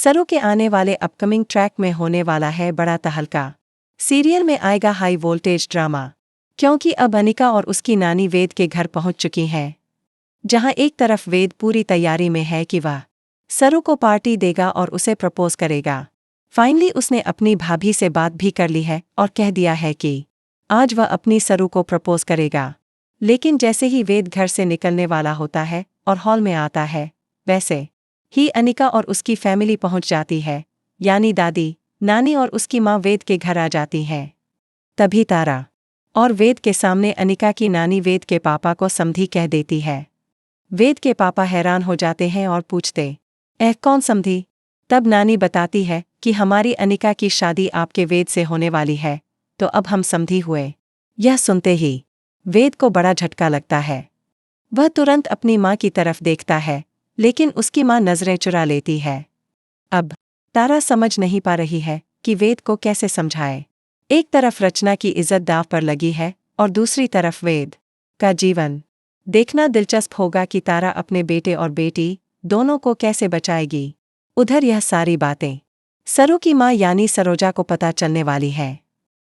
सरू के आने वाले अपकमिंग ट्रैक में होने वाला है बड़ा तहलका। सीरियल में आएगा हाई वोल्टेज ड्रामा, क्योंकि अब अनिका और उसकी नानी वेद के घर पहुंच चुकी हैं। जहां एक तरफ वेद पूरी तैयारी में है कि वह सरू को पार्टी देगा और उसे प्रपोज करेगा। फाइनली उसने अपनी भाभी से बात भी कर ली है और कह दिया है कि आज वह अपनी सरू को प्रपोज करेगा। लेकिन जैसे ही वेद घर से निकलने वाला होता है और हॉल में आता है, वैसे ही अनिका और उसकी फैमिली पहुंच जाती है, यानी दादी, नानी और उसकी माँ वेद के घर आ जाती हैं। तभी तारा और वेद के सामने अनिका की नानी वेद के पापा को समधी कह देती है। वेद के पापा हैरान हो जाते हैं और पूछते, कौन समधी? तब नानी बताती है कि हमारी अनिका की शादी आपके वेद से होने वाली है, तो अब हम समधी हुए। यह सुनते ही वेद को बड़ा झटका लगता है। वह तुरंत अपनी माँ की तरफ देखता है, लेकिन उसकी माँ नजरें चुरा लेती है। अब तारा समझ नहीं पा रही है कि वेद को कैसे समझाए। एक तरफ रचना की इज्जत दांव पर लगी है और दूसरी तरफ वेद का जीवन। देखना दिलचस्प होगा कि तारा अपने बेटे और बेटी दोनों को कैसे बचाएगी। उधर यह सारी बातें सरू की माँ यानी सरोजा को पता चलने वाली है।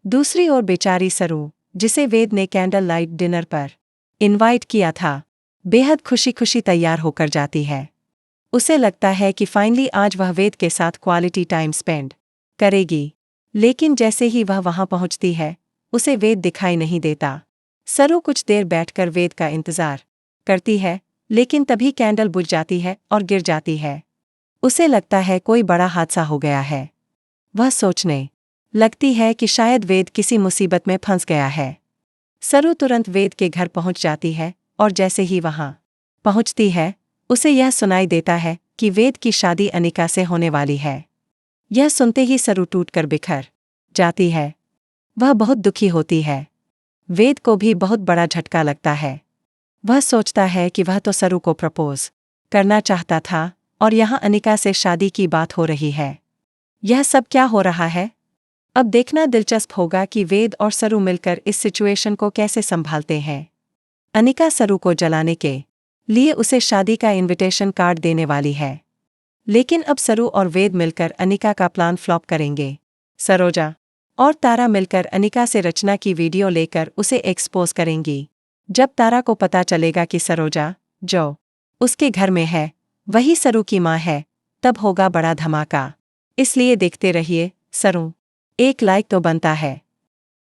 दूसरी ओर बेचारी सरू, जिसे वेद ने कैंडल लाइट डिनर पर इनवाइट किया था, बेहद खुशी खुशी तैयार होकर जाती है। उसे लगता है कि फाइनली आज वह वेद के साथ क्वालिटी टाइम स्पेंड करेगी। लेकिन जैसे ही वह वहां पहुंचती है, उसे वेद दिखाई नहीं देता। सरू कुछ देर बैठकर वेद का इंतजार करती है, लेकिन तभी कैंडल बुझ जाती है और गिर जाती है। उसे लगता है कोई बड़ा हादसा हो गया है। वह सोचने लगती है कि शायद वेद किसी मुसीबत में फंस गया है। सरू तुरंत वेद के घर पहुंच जाती है और जैसे ही वहां पहुंचती है, उसे यह सुनाई देता है कि वेद की शादी अनिका से होने वाली है। यह सुनते ही सरू टूटकर बिखर जाती है। वह बहुत दुखी होती है। वेद को भी बहुत बड़ा झटका लगता है। वह सोचता है कि वह तो सरू को प्रपोज करना चाहता था और यहाँ अनिका से शादी की बात हो रही है। यह सब क्या हो रहा है? अब देखना दिलचस्प होगा कि वेद और सरू मिलकर इस सिचुएशन को कैसे संभालते हैं। अनिका सरू को जलाने के लिए उसे शादी का इनविटेशन कार्ड देने वाली है, लेकिन अब सरू और वेद मिलकर अनिका का प्लान फ्लॉप करेंगे। सरोजा और तारा मिलकर अनिका से रचना की वीडियो लेकर उसे एक्सपोज करेंगी। जब तारा को पता चलेगा कि सरोजा जो उसके घर में है वही सरू की माँ है, तब होगा बड़ा धमाका। इसलिए देखते रहिए। सरू, एक लाइक तो बनता है।